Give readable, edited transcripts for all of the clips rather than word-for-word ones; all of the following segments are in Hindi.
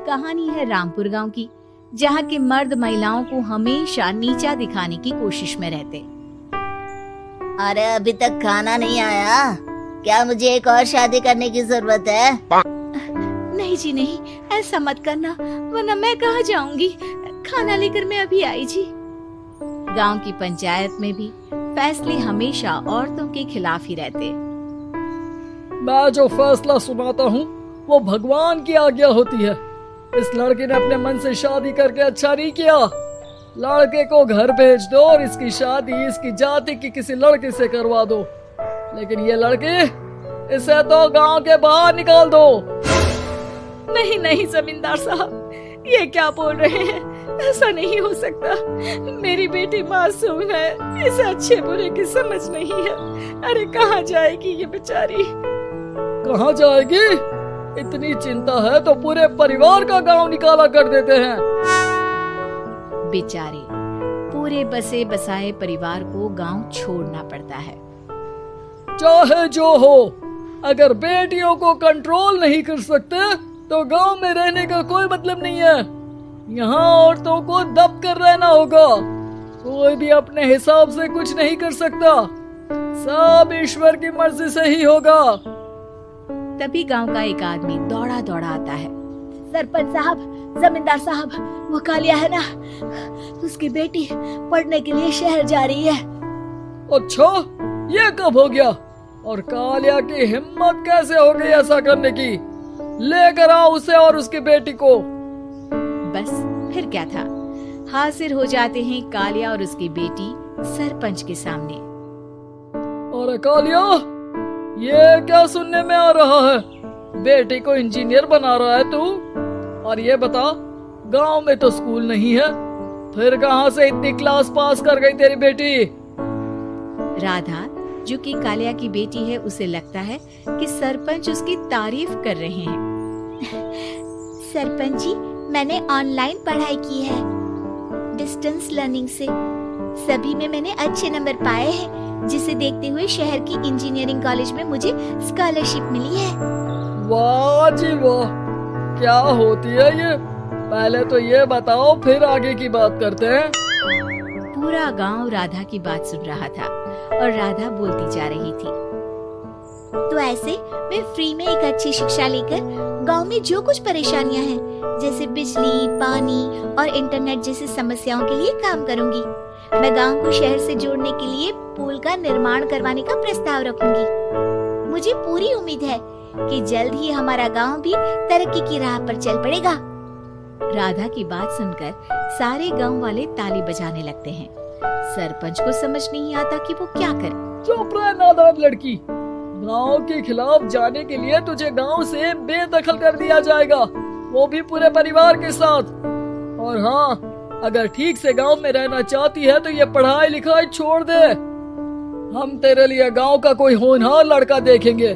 कहानी है रामपुर गांव की, जहां के मर्द महिलाओं को हमेशा नीचा दिखाने की कोशिश में रहते। अरे अभी तक खाना नहीं आया, क्या मुझे एक और शादी करने की जरूरत है? नहीं जी नहीं, ऐसा मत करना, वरना मैं कहाँ जाऊंगी। खाना लेकर मैं अभी आई जी। गांव की पंचायत में भी फैसले हमेशा औरतों के खिलाफ ही रहते। मैं जो फैसला सुनाता हूँ वो भगवान की आज्ञा होती है। इस लड़के ने अपने मन से शादी करके अच्छा नहीं किया। लड़के को घर भेज दो और इसकी शादी इसकी जाति की किसी लड़के से करवा दो, लेकिन ये लड़की, इसे तो गांव के बाहर निकाल दो। नहीं नहीं जमींदार साहब, ये क्या बोल रहे हैं? ऐसा नहीं हो सकता। मेरी बेटी मासूम है, इसे अच्छे बुरे की समझ नहीं है। अरे कहाँ जाएगी ये बेचारी? कहाँ जाएगी? इतनी चिंता है तो पूरे परिवार का गांव निकाला कर देते हैं। बेचारे पूरे बसे बसाए परिवार को गांव छोड़ना पड़ता है। चाहे जो हो, अगर बेटियों को कंट्रोल नहीं कर सकते तो गांव में रहने का कोई मतलब नहीं है। यहाँ औरतों को दब कर रहना होगा। कोई भी अपने हिसाब से कुछ नहीं कर सकता, सब ईश्वर की मर्जी से ही होगा। तभी गांव का एक आदमी दौड़ा दौड़ा आता है। सरपंच साहब, जमींदार साहब, वो कालिया है ना, उसकी बेटी पढ़ने के लिए शहर जा रही है। अच्छा, ये कब हो गया? और कालिया की हिम्मत कैसे हो गई ऐसा करने की? लेकर आओ उसे और उसकी बेटी को। बस फिर क्या था, हाजिर हो जाते हैं कालिया और उसकी बेटी सरपंच के सामने। अरे कालिया, ये क्या सुनने में आ रहा है? बेटी को इंजीनियर बना रहा है तू? और ये बता, गांव में तो स्कूल नहीं है, फिर कहां से इतनी क्लास पास कर गई तेरी बेटी? राधा, जो कि कालिया की बेटी है, उसे लगता है कि सरपंच उसकी तारीफ कर रहे हैं। सरपंच जी, मैंने ऑनलाइन पढ़ाई की है, डिस्टेंस लर्निंग से। सभी में मैंने अच्छे नंबर पाए हैं, जिसे देखते हुए शहर की इंजीनियरिंग कॉलेज में मुझे स्कॉलरशिप मिली है। वाह जी वाह, क्या होती है ये? पहले तो ये बताओ, फिर आगे की बात करते हैं। पूरा गांव राधा की बात सुन रहा था और राधा बोलती जा रही थी। तो ऐसे मैं फ्री में एक अच्छी शिक्षा लेकर गांव में जो कुछ परेशानियां हैं, जैसे बिजली, पानी और इंटरनेट जैसी समस्याओं के लिए काम करूंगी। मैं गांव को शहर से जोड़ने के लिए पुल का निर्माण करवाने का प्रस्ताव रखूंगी। मुझे पूरी उम्मीद है कि जल्द ही हमारा गांव भी तरक्की की राह पर चल पड़ेगा। राधा की बात सुनकर सारे गांव वाले ताली बजाने लगते हैं। सरपंच को समझ नहीं आता कि वो क्या करे। चुप रह नादान लड़की, गांव के खिलाफ जाने के लिए तुझे गांव से बेदखल कर दिया जाएगा, वो भी पूरे परिवार के साथ। और हाँ, अगर ठीक से गांव में रहना चाहती है तो ये पढ़ाई लिखाई छोड़ दे। हम तेरे लिए गांव का कोई होनहार लड़का देखेंगे।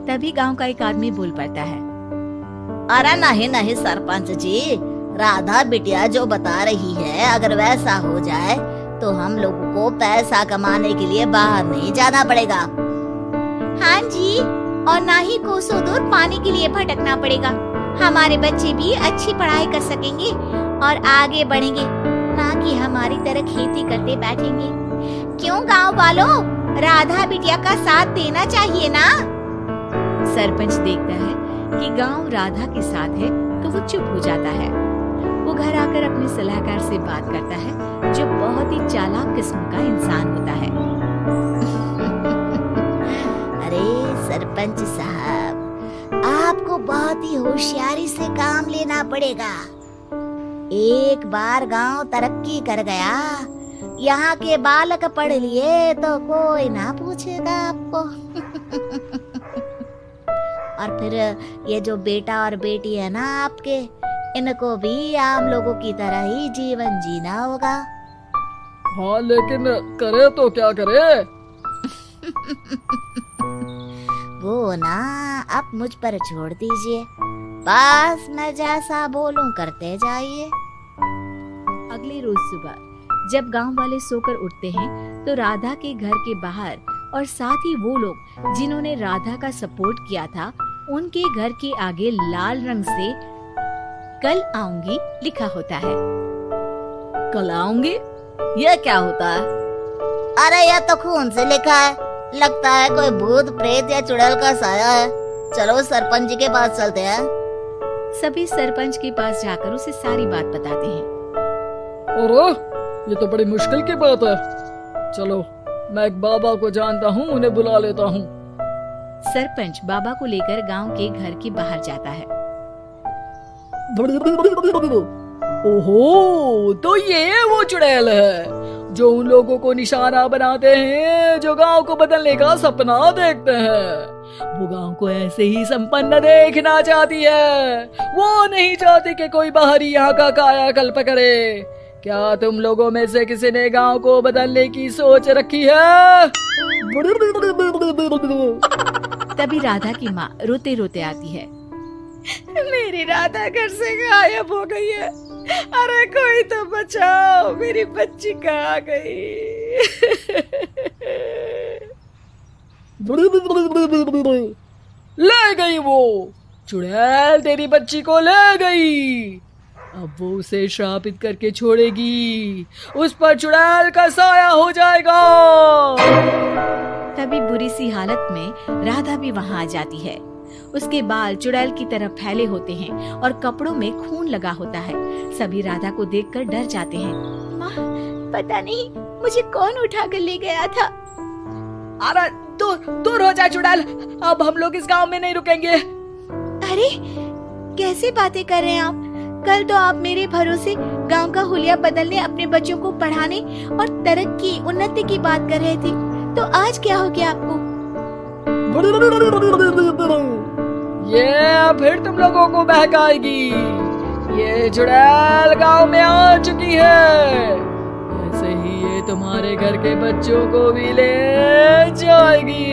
तभी गांव का एक आदमी बोल पड़ता है। अरे नहीं नहीं सरपंच जी, राधा बिटिया जो बता रही है, अगर वैसा हो जाए तो हम लोगों को पैसा कमाने के लिए बाहर नहीं जाना पड़ेगा। हाँ जी, और ना ही कोसों दूर पानी के लिए भटकना पड़ेगा। हमारे बच्चे भी अच्छी पढ़ाई कर सकेंगे और आगे बढ़ेंगे, ना कि हमारी तरह खेती करते बैठेंगे। क्यों गांव वालों, राधा बिटिया का साथ देना चाहिए ना। सरपंच देखता है कि गांव राधा के साथ है तो वो चुप हो जाता है। वो घर आकर अपने सलाहकार से बात करता है, जो बहुत ही चालाक किस्म का इंसान होता है। अरे सरपंच साहब, आपको बहुत ही होशियारी से काम लेना पड़ेगा। एक बार गांव तरक्की कर गया, यहाँ के बालक पढ़ लिए तो कोई ना पूछेगा आपको। और फिर ये जो बेटा और बेटी है ना आपके, इनको भी आम लोगों की तरह ही जीवन जीना होगा। हाँ, लेकिन करे तो क्या करे? वो ना आप मुझ पर छोड़ दीजिए, बस मैं जैसा बोलूं करते जाइए। अगले रोज सुबह जब गांव वाले सोकर उठते हैं तो राधा के घर के बाहर और साथ ही वो लोग जिन्होंने राधा का सपोर्ट किया था, उनके घर के आगे लाल रंग से कल आऊंगी लिखा होता है। कल आऊंगी, यह क्या होता है? अरे यह तो खून से लिखा है, लगता है कोई भूत प्रेत या चुड़ैल का साया है। चलो सरपंच जी के पास चलते हैं। सभी सरपंच के पास जाकर उसे सारी बात बताते हैं। और ये तो बड़ी मुश्किल की बात है। चलो मैं एक बाबा को जानता हूँ, उन्हें बुला लेता हूँ। सरपंच बाबा को लेकर गांव के घर के बाहर जाता है। ओहो, तो ये वो चुड़ैल है जो उन लोगों को निशाना बनाते हैं जो गांव को बदलने का सपना देखते हैं। वो गांव को ऐसे ही संपन्न देखना चाहती है। वो नहीं चाहती कि कोई बाहरी यहाँ का कायाकल्प करे। क्या तुम लोगों में से किसी ने गांव को बदलने की सोच रखी है? तभी राधा की माँ रोते रोते आती है। मेरी राधा घर से गायब हो गई है। अरे कोई तो बचाओ, मेरी बच्ची कहाँ गई? ले गई वो चुड़ैल, तेरी बच्ची को ले गई। अब वो उसे श्रापित करके छोड़ेगी, उस पर चुड़ैल का साया हो जाएगा। तभी बुरी सी हालत में राधा भी वहाँ आ जाती है। उसके बाल चुड़ैल की तरह फैले होते हैं और कपड़ों में खून लगा होता है। सभी राधा को देखकर डर जाते हैं। माँ, पता नहीं मुझे कौन उठा कर ले गया था। अरे दूर हो जा चुड़ैल, अब हम लोग इस गांव में नहीं रुकेंगे। अरे कैसे बातें कर रहे हैं आप? कल तो आप मेरे भरोसे गांव का हुलिया बदलने, अपने बच्चों को पढ़ाने और तरक्की उन्नति की बात कर रहे थे, तो आज क्या हो गया आपको? ये फिर तुम लोगों को बहकाएगी। ये चुड़ैल गांव में आ चुकी है, ऐसे ही ये तुम्हारे घर के बच्चों को भी ले जाएगी।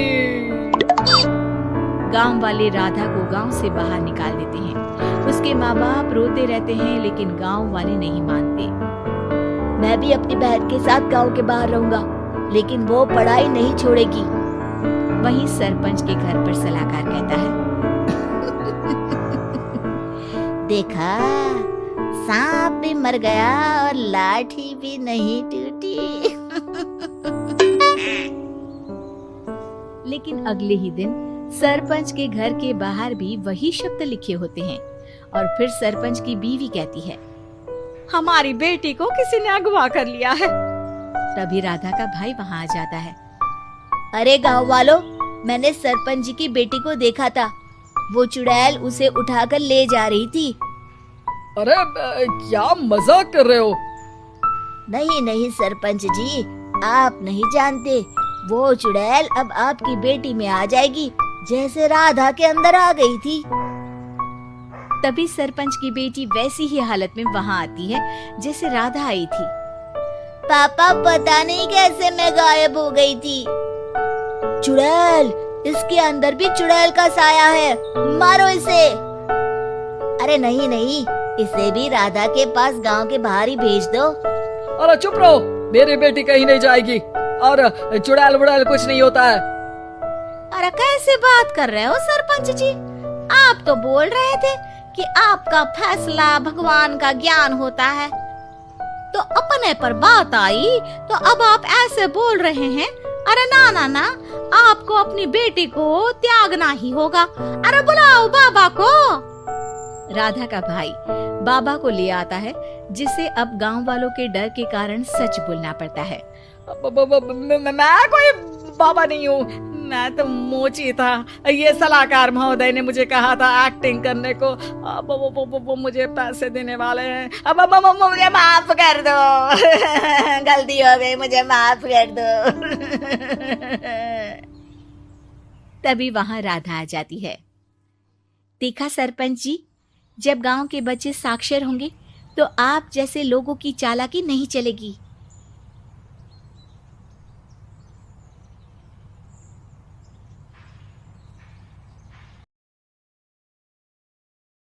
गांव वाले राधा को गांव से बाहर निकाल देते हैं। उसके माँ बाप रोते रहते हैं, लेकिन गांव वाले नहीं मानते। मैं भी अपनी बहन के साथ गांव के बाहर रहूंगा, लेकिन वो पढ़ाई नहीं छोड़ेगी। वहीं सरपंच के घर पर सलाहकार कहता है। देखा, सांप भी मर गया और लाठी भी नहीं टूटी। लेकिन अगले ही दिन सरपंच के घर के बाहर भी वही शब्द लिखे होते हैं। और फिर सरपंच की बीवी कहती है, हमारी बेटी को किसी ने अगवा कर लिया है। तभी राधा का भाई वहाँ आ जाता है। अरे गांव वालों, मैंने सरपंच जी की बेटी को देखा था। वो चुड़ैल उसे उठाकर ले जा रही थी। अरे क्या मजाक कर रहे हो? नहीं नहीं सरपंच जी, आप नहीं जानते। वो चुड़ैल अब आपकी बेटी में आ जाएगी, जैसे राधा के अंदर आ गई थी। तभी सरपंच की बेटी वैसी ही हालत में वहाँ आती है जैसे राधा आई थी। पापा, पता नहीं कैसे मैं गायब हो गई थी। चुड़ैल, इसके अंदर भी चुड़ैल का साया है, मारो इसे। अरे नहीं नहीं, इसे भी राधा के पास गांव के बाहर ही भेज दो। अरे चुप रहो, मेरी बेटी कहीं नहीं जाएगी और चुड़ैल वुड़ैल कुछ नहीं होता है। अरे कैसे बात कर रहे हो सरपंच जी? आप तो बोल रहे थे कि आपका फैसला भगवान का ज्ञान होता है, तो अपने पर बात आई तो अब आप ऐसे बोल रहे हैं। अरे ना ना ना, आपको अपनी बेटी को त्यागना ही होगा। अरे बुलाओ बाबा को। राधा का भाई बाबा को ले आता है, जिसे अब गांव वालों के डर के कारण सच बोलना पड़ता है। मैं कोई बाबा नहीं हूँ, मैं तो मोची था। ये सलाहकार महोदय ने मुझे कहा था एक्टिंग करने को। अब वो मुझे पैसे देने वाले हैं। अब मुझे माफ कर दो। गलती हो गई, मुझे माफ कर दो। तभी वहाँ राधा आ जाती है। देखा सरपंच जी, जब गांव के बच्चे साक्षर होंगे तो आप जैसे लोगों की चालाकी नहीं चलेगी।